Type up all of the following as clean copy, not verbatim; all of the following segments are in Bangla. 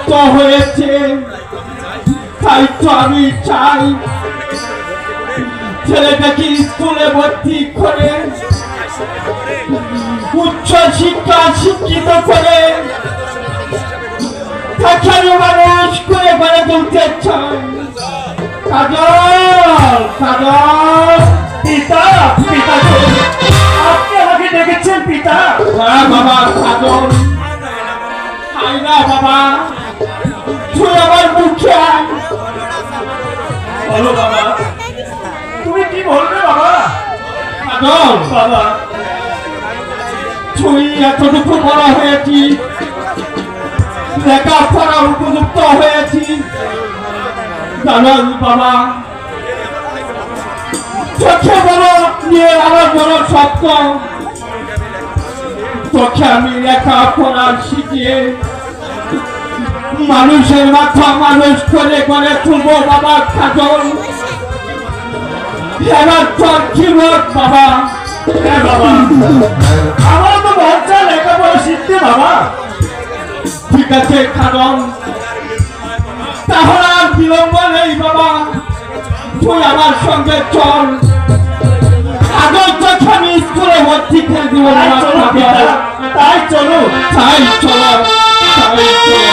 রক্ত হয়েছে, তাই তো আমি চাই ছেলেটাকে স্কুলে ভর্তি করে উচ্চ শিক্ষা শিক্ষিত করে তাকে মানুষ করে গড়ে তুলতে চাই। কাজল, কাজল, পিতা, পিতা আপনি আমাকে ডেকেছেন পিতা? হ্যাঁ বাবা কাজল, আয় না বাবা, তুই আমার মুখে আয়। বলো বাবা, তুমি কি বলবে বাবা? কাজল বাবা, তুই এতটুকু বড় হয়েছিস, লেখাপড়া উপযুক্ত হয়েছিস, জানাস বাবা চোখে বড় নিয়ে আমার বড় স্বপ্ন, তোকে আমি লেখাপড়া শিখিয়ে মানুষের মাথা মানুষ করে করে তুলবো বাবা কাজল। এবার তোর কি হোক বাবা? হ্যাঁ বাবা, আমার তো বাচ্চা লেখাপড়া শিখতে বাবা। ঠিক আছে কাজল, তাহলে আর বিলম্ব নেই বাবা, তুই আমার সঙ্গে চল। কাজল তোকে আমি স্কুলে ভর্তি করে দিব। তাই চলো পিতা, তাই চলো, তাই চলো, তাই চলো।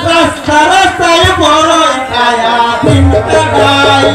রাস্তা রাস্তায় বড় ছায়া চিন্তা গায়,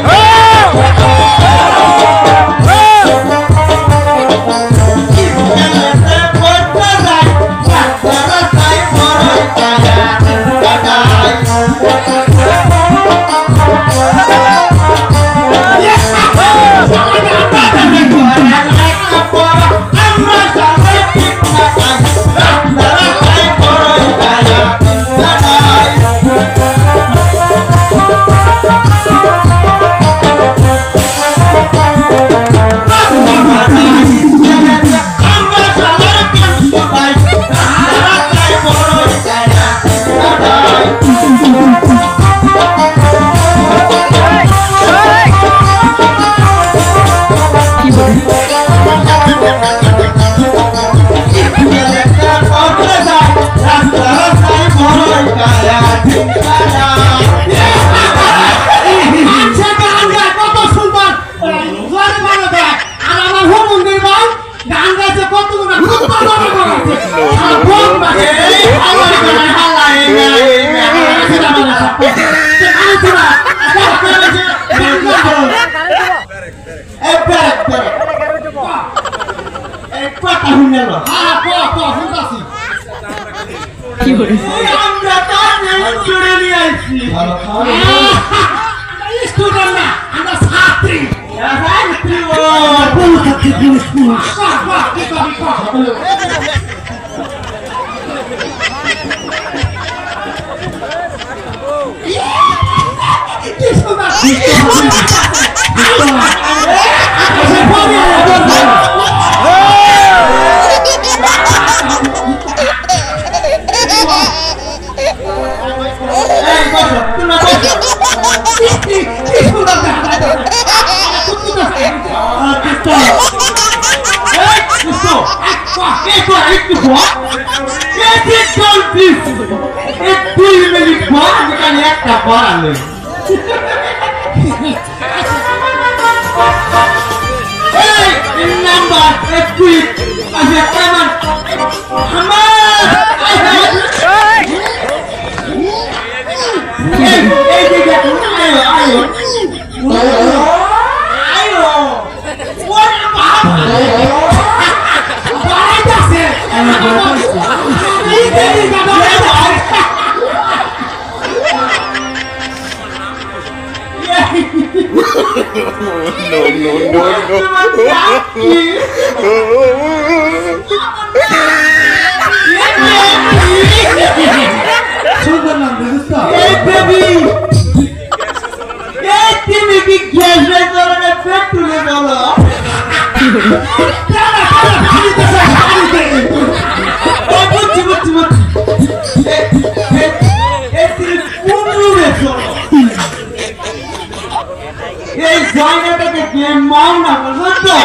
খাও না বুঝছো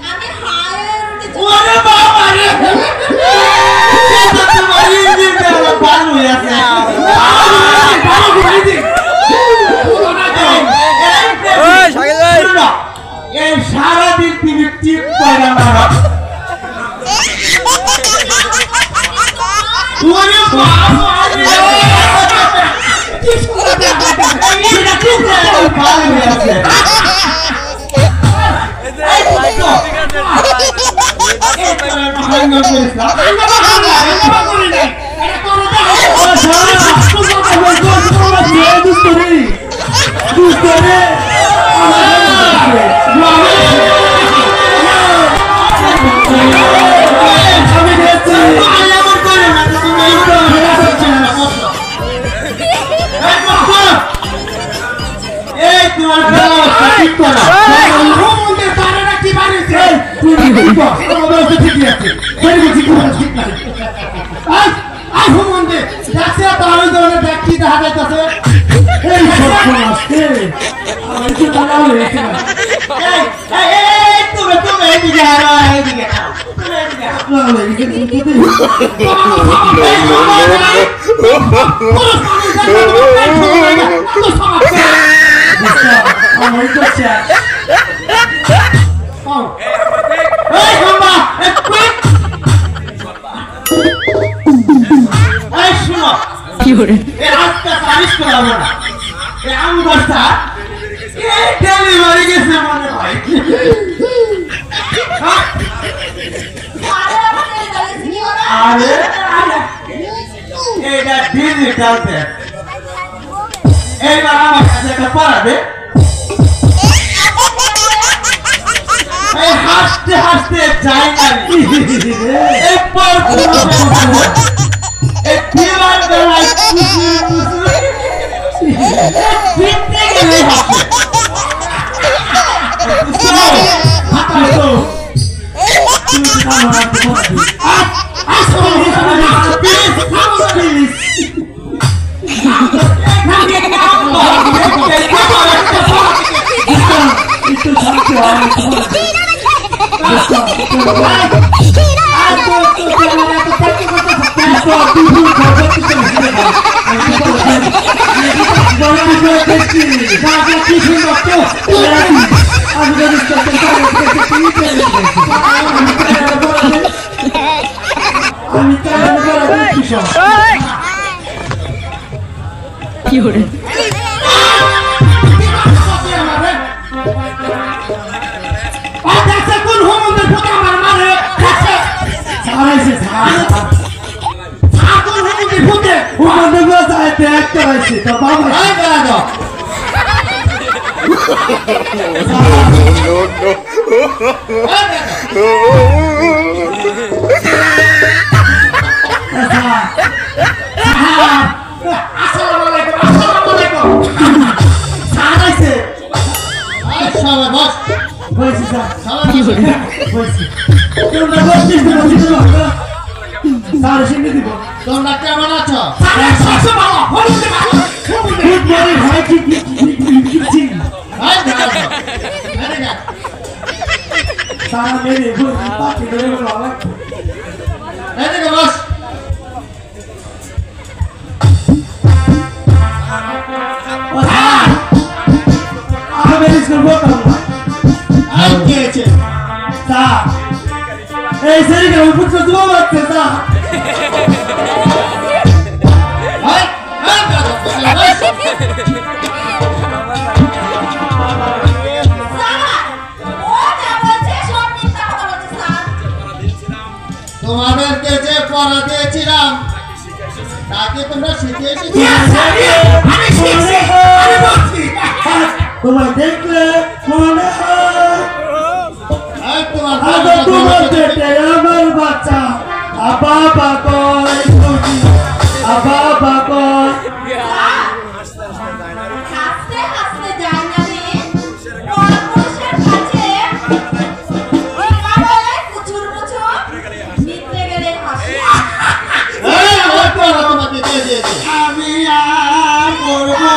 আমি হায় রুটি ওরে বাবা রে তোমার ইঞ্জিন বেলা ভালো হয়ে আছে এই সারাদিন তুমি টিপ করে মারো ওরে বাবা রে কি সুন্দর এটা কি ভালো হয়ে আছে ডেলিভারি গেছে মনে হয় আরে এটা ডিজিটাল ট্যাপ এইবার আমার কাছে একটা পড়াবে এই হাসতে হাসতে যাই না এই পর এই ফিলার বেলায় ফিরতে গেলে হাসে তোমরা কেমন আছো? এই সেরিকে উপর জমা হচ্ছে তা তোমাদেরকে যে পড়া দিয়েছিলাম তাকে তোমরা শিখে এসেছো তোমার দেখলে মনে হয় আমার বাচ্চা বাবা কয় বাবা কয় আমি আর করবো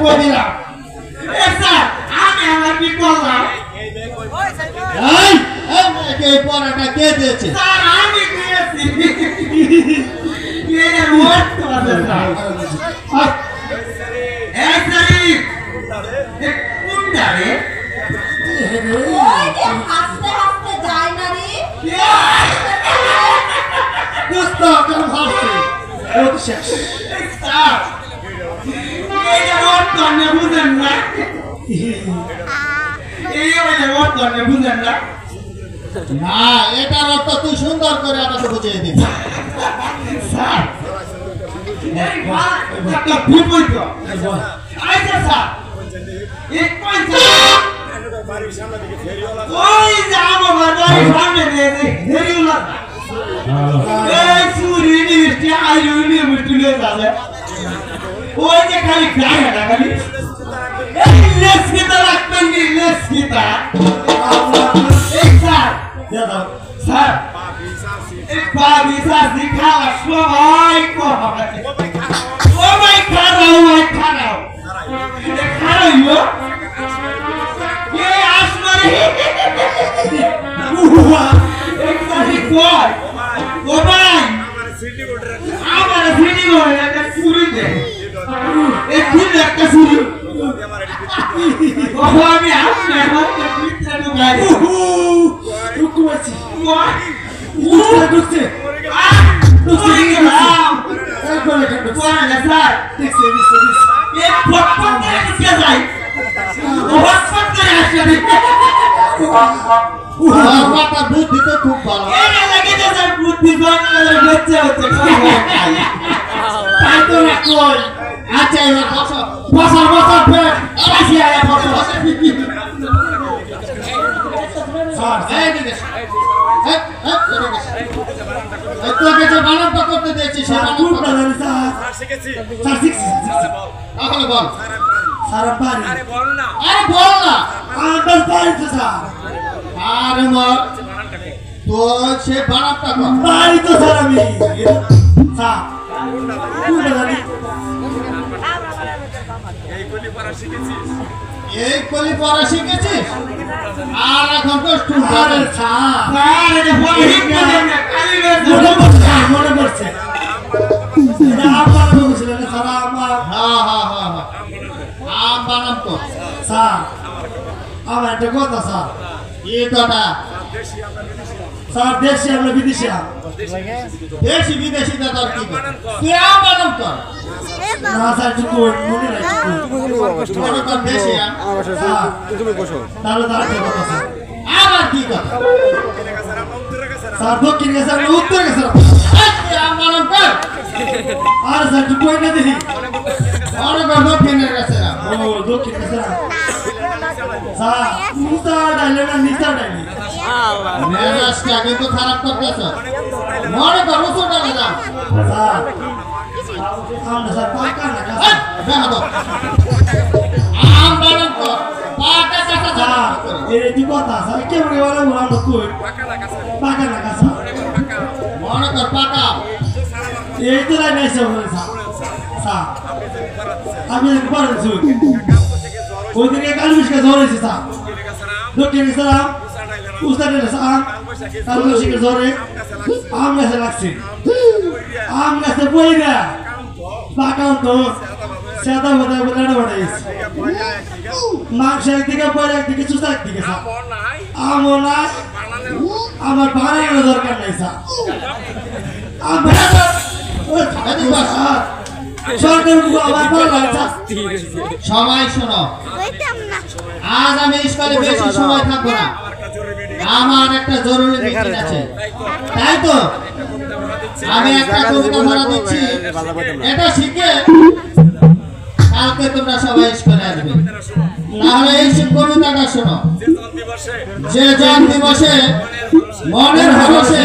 কই দিলাম এ স্যার আমি আমার কি করলাম এই এই পড়াটা কে দিয়েছে স্যার আমি দিয়েছি কে ওয়াট করে স্যার এই শরীফ এ কোন দাঁড়ে ওই যে হাসতে হাসতে যায় না রে দোস্ত কেন ভাবছি ও তো শেষ স্যার এই যে ওয়াট করে বুঝেন না এই যে ওয়াট করে বুঝেন না না এটার অর্থ তুই সুন্দর করে আমাকে বুঝিয়ে দিবি স্যার এই ভাই একটা বিপদ আইছে স্যার এক পয়সা ওই যে আমার বাড়ির সামনে দিয়ে হেরিউলা এই সুরি নিষ্টি আইরুনি মুটুলে যাবে ওই যে খালি গায়ে না খালি এই লেসকিটা রাখবেন নি লেসকিটা এই স্যার স্যার এই বাবি সাসি খাওয়া সবাই কয় ও মাই খারাও খারাও খারাইও কে আসমানে একসাথে কয় ও ভাই আমার সিটি বলে একটা চুরি দে একটু একটা চুরি ও আমি আসলে হাতে পিছনে ঢুকাই ঢুকছি ঢুকছে ঢুকছে গেলাম কোয়ালে স্যার দেখছে দেখছে এ ফটফট করে ঢুকে যাই ও ফটফট করে আসে মাথার বুদ্ধি তো খুব ভালো এর লাগে যে স্যার বুদ্ধি বানানোর হচ্ছে তাই তো না কই আচ্ছা এবার বসো বসো বসো ফের আসি আয়া বসো স্যার এই দিকে এই তোকে যে বানানটা করতে দিয়েছি সে বানানটা জানি স্যার স্যার শিখছি তাহলে বল স্যার পারি আরে বল না আন্দাজ পাইছে স্যার আরে মর তো সে বানানটা কর পারি তো স্যার আমি স্যার কোনটা জানি এই কলি পড়া শিখেছিস আর এখন তো স্টুডেন্ট স্যার এটা মনে পড়ছে এটা আমার বলছিল না স্যার আমার হ্যাঁ আম বানাম তো স্যার আমার একটা কথা স্যার এই কথা স্যার দেশি আমরা বিদেশি দেশি বিদেশি দাদা কি তুই আম বানাম কর না স্যার একটু মনে রাখি মনে কর দেশি তুমি বসো তাহলে দাঁড়াতে কথা স্যার আবার কি কথা স্যার দক্ষিণ গেছে আমরা উত্তর গেছে আম বানাম কর আর স্যার একটু কই না দেখি অনেক দক্ষিণের গেছে ও দক্ষিণ গেছে স্যার মুস্তা ডাইলে না নিস্তা ডাইলে মেজাজটা আগে তো খারাপ করতেছ মনে কর উত্তর ডালে যাও স্যার আমরা স্যার পাকা না দেখা দাও আম বানাম কর পাকা কাটা যা এই কি কথা স্যার কেমন বলে আমরা কই পাকা না কাছা মনে কর পাকা এই তো লাইন আছে বলে স্যার আমি একবার শুন ওইদিকে কালুশকে ধরেছি স্যার দক্ষিণে সালাম উস্তাদে সালাম কালুশকে ধরে আম গাছে লাগছে আম গাছে বই না পাকাও তো সাদা বদা বদা বড়াইছে মাংস একদিকে বই একদিকে চুষা একদিকে স্যার আমও না আমার বানানোর দরকার নেই স্যার আমার সবাই শোনো আজ আমি স্কুলে বেশি সময় থাকবো না আমার একটা জরুরি মিটিং আছে তাই তো আমি একটা কবিতা ধরা দিচ্ছি এটা শিখে কালকে তোমরা সবাই স্কুলে আসবে নাহলে এই কবিতাটা শোনো যে জন দিবসে মনের হরসে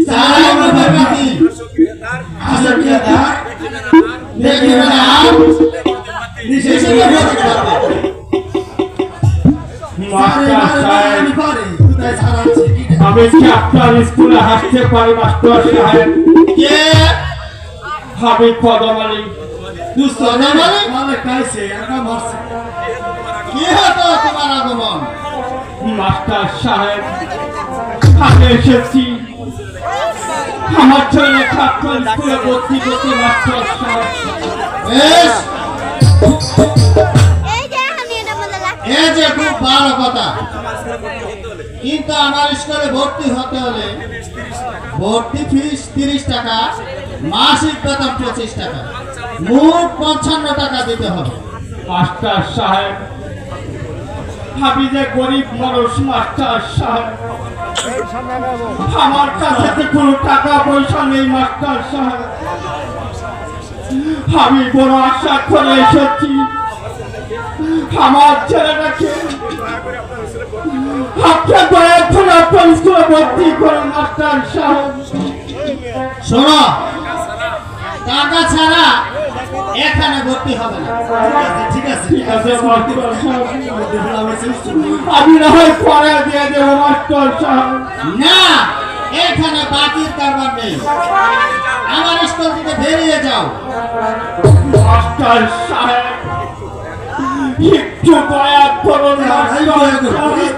তারাই মুখের বাতি আসর কি তার দেখি না আর নিশেষে বলতে পারবে আমি কি আপনার স্কুলে হাসতে পারি মাস্টার সাহেব কে হাবিব কদম আলী দুস্থ না মানে মানে কাইছে একা মারছে কি হতো তোমার আগমন মাস্টার সাহেব আমি এসেছি আমার ছেলে ছাত্র স্কুলে ভর্তি করতে মাস্টার সাহেব বেশ এই যে আমি এটা বলে রাখছি এই যে খুব ভালো কথা কিন্তু আমার স্কুলে ভর্তি হতে হলে ভর্তি ফিস 30 টাকা মাসিক বেতন 25 টাকা মোট 55 টাকা দিতে হবে মাস্টার সাহেব আমি যে গরিব মানুষ মাস্টার সাহেব আমার কাছে তো কোনো টাকা পয়সা নেই মাস্টার সাহেব আমি বড় আশা করে এসেছি আমার ছেলেটাকে আপনার দয়া করে আপনার স্কুলে ভর্তি করে মাস্টার সাহেব শোনো টাকা ছাড়া এখানে ভর্তি হবে না ঠিক আছে মাস্টার সাহেব আমি না হয় পরে দিয়ে দেবো মাস্টার সাহেব না এখানে বাকির কারবার নেই আমার স্কুল থেকে বেরিয়ে যাও মাস্টার সাহেব একটু দয়া করুন মাস্টার সাহেব।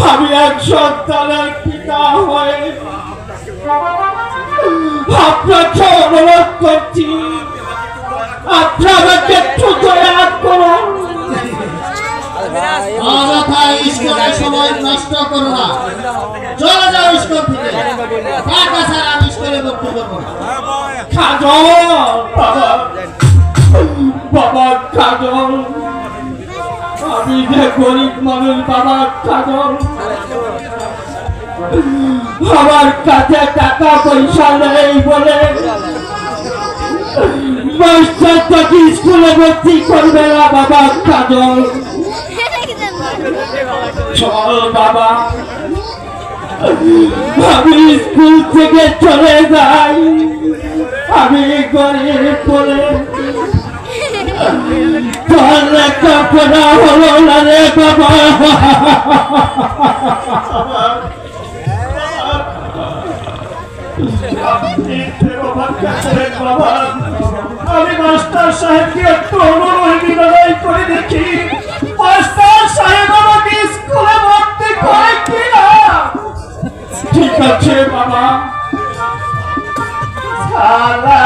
আমি এক সন্তানের পিতা হয়ে আপনাকে অনুরোধ করছি আপনি আমাকে একটু দয়া করুন অযথা স্কুলের সময় নষ্ট করো না চলে যাও স্কুল থেকে টাকা ছাড়া আমি স্কুলে ভর্তি করবো না কাজল বাবা বাবা কাজল আমি যে গরিব মানুষ বাবা কাজল আমার কাছে টাকা পয়সা নেই বলে মাস্টারটাকে স্কুলে ভর্তি করবে না বাবা কাজল চল বাবা আমি স্কুল থেকে চলে যাই আমি গরিব বলে তোর লেখাপড়া হলো না রে বাবা আমি মাস্টার সাহেবকে একটু অনুরোধ বিনয় করে দেখি মাস্টার সাহেব আমাকে স্কুলে ভর্তি করে কিনা ঠিক আছে বাবা সালা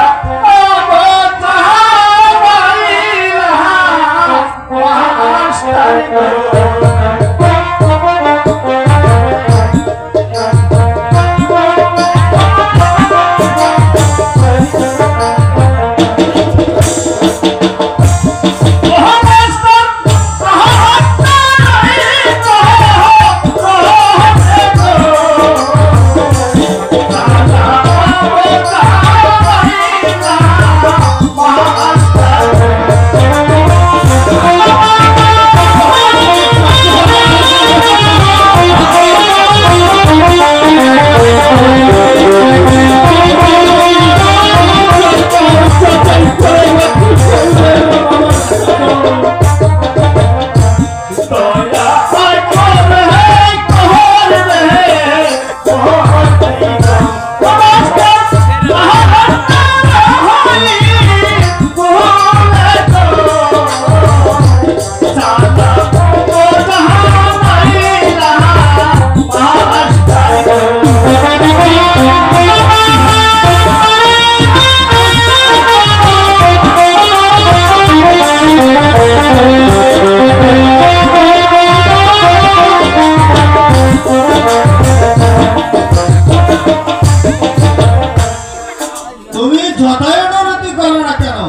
তুমি যতই অনুরোধ করো না কেন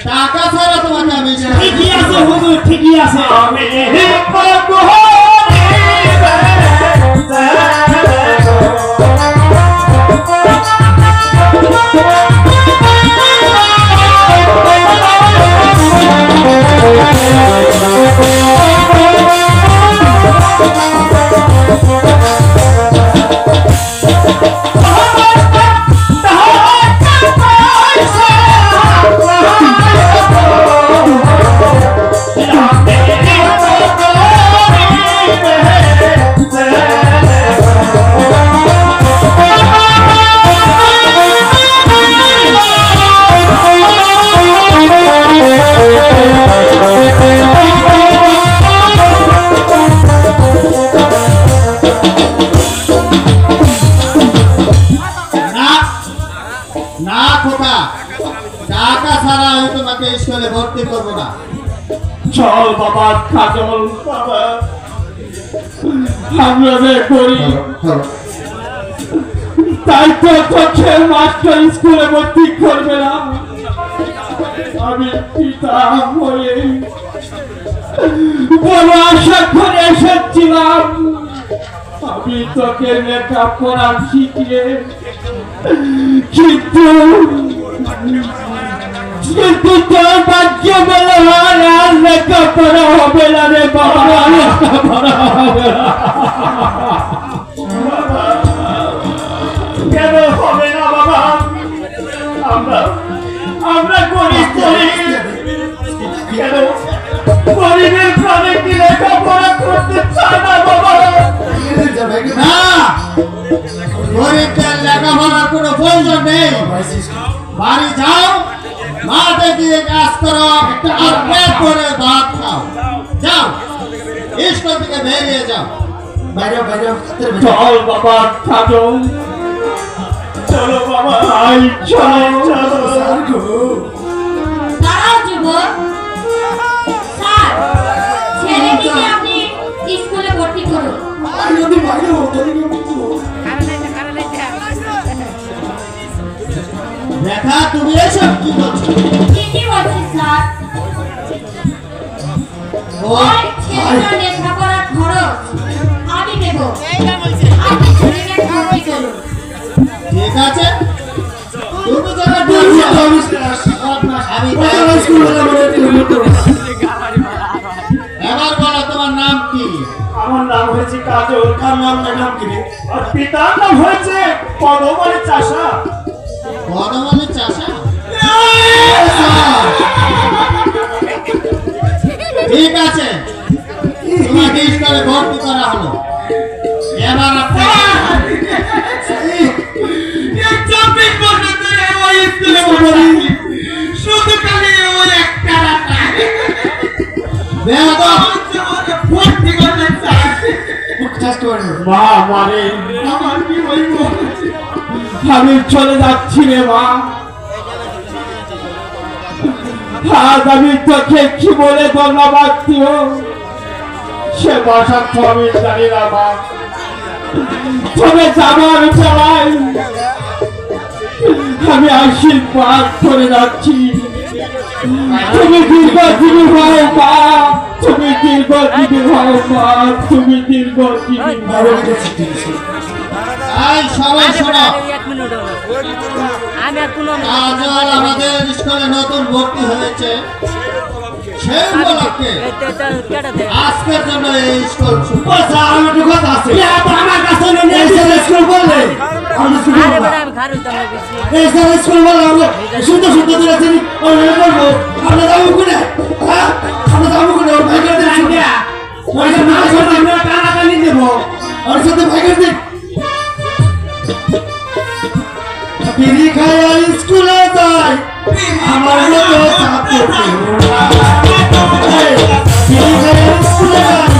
টাকা ছাড়া তোমাকে আমি ঠিকই আছে হুজুর ঠিকই আছে আমি টাকা ছাড়া আমি তোমাকে স্কুলে ভর্তি করবো না। চল বাবা কাজল বাবা, আমরা যে করি তাই তো তোকে মাস্টার স্কুলে ভর্তি করবে না। আমি পিতা হয়ে বড় আশা করে এসেছিলাম, আমি তোকে লেখাপড়া শিখিয়ে, কিন্তু তোর ভাগ্য বলে আর লেখাপড়া হবে না রে বাবা, লেখাপড়া হবে না। কেন হবে না বাবা? আমরা গরিব কেন গরিবের প্রাণে কি লেখাপড়া করতে চায় না বাবা? না, গরিবদের লেখাপড়ার কোনো প্রয়োজন নেই। বাড়ি যাও, মাঠে গিয়ে কাজ করো, আর পেট ভরে ভাত খাও। যাও, স্কুল থেকে বেরিয়ে যাও। চল বাবা কাজল, চলো বাবা, আই চলো চলো। দাঁড়াও যুবক। স্যার, ছেলেটিকে আপনি স্কুলে ভর্তি করুন। দেখা, তুমি এসব কি করছো? ঠিকই বলছি স্যার। ওই ছেলেটার লেখাপড়ার খরচ আমি দেব। আপনি ছেলেকে ভর্তি করুন। ঠিক আছে, তুমি যেটা বলছো আমি এবার বলো, তোমার নাম কি? আমার নাম হয়েছে কাজল। কার নাম কি রে? আর পিতার নাম হয়েছে পদমানি চাষা। বর্ধমানে চাষা? ঠিক আছে, তোমাকে স্কুলে ভর্তি করা হলো। এবার আপনি মা মানে আমি চলে যাচ্ছি রে মা। আজ আমি তোকে কি বলে ধন্যবাদ দিব সে ভাষা তো আমি জানি না মা। তবে যাবার চালাই আমি আশীর্বাদ করে যাচ্ছি। তুমি দীর্ঘজীবী হও মা, তুমি দীর্ঘজীবী হও মা, তুমি দীর্ঘজীবী হও। এই সবাই শোনো, কাজল আমাদের স্কুলে নতুন ভর্তি হয়েছে। সেই উপলক্ষে আজকের জন্য এই স্কুল আমার কাছে স্কুল বললে স্কুল বললে সুন্দর সুন্দর দিয়েছেন। আমরা যাবো কোনে? আমরা যাবো কোনে? ওর ভাই করে টানাটানি দেবো, ওর সাথে ভাই করে দিন। বিড়ি খাই আর স্কুলে যাই, আমার মতো বিড়ি খাই আর স্কুলে যাই।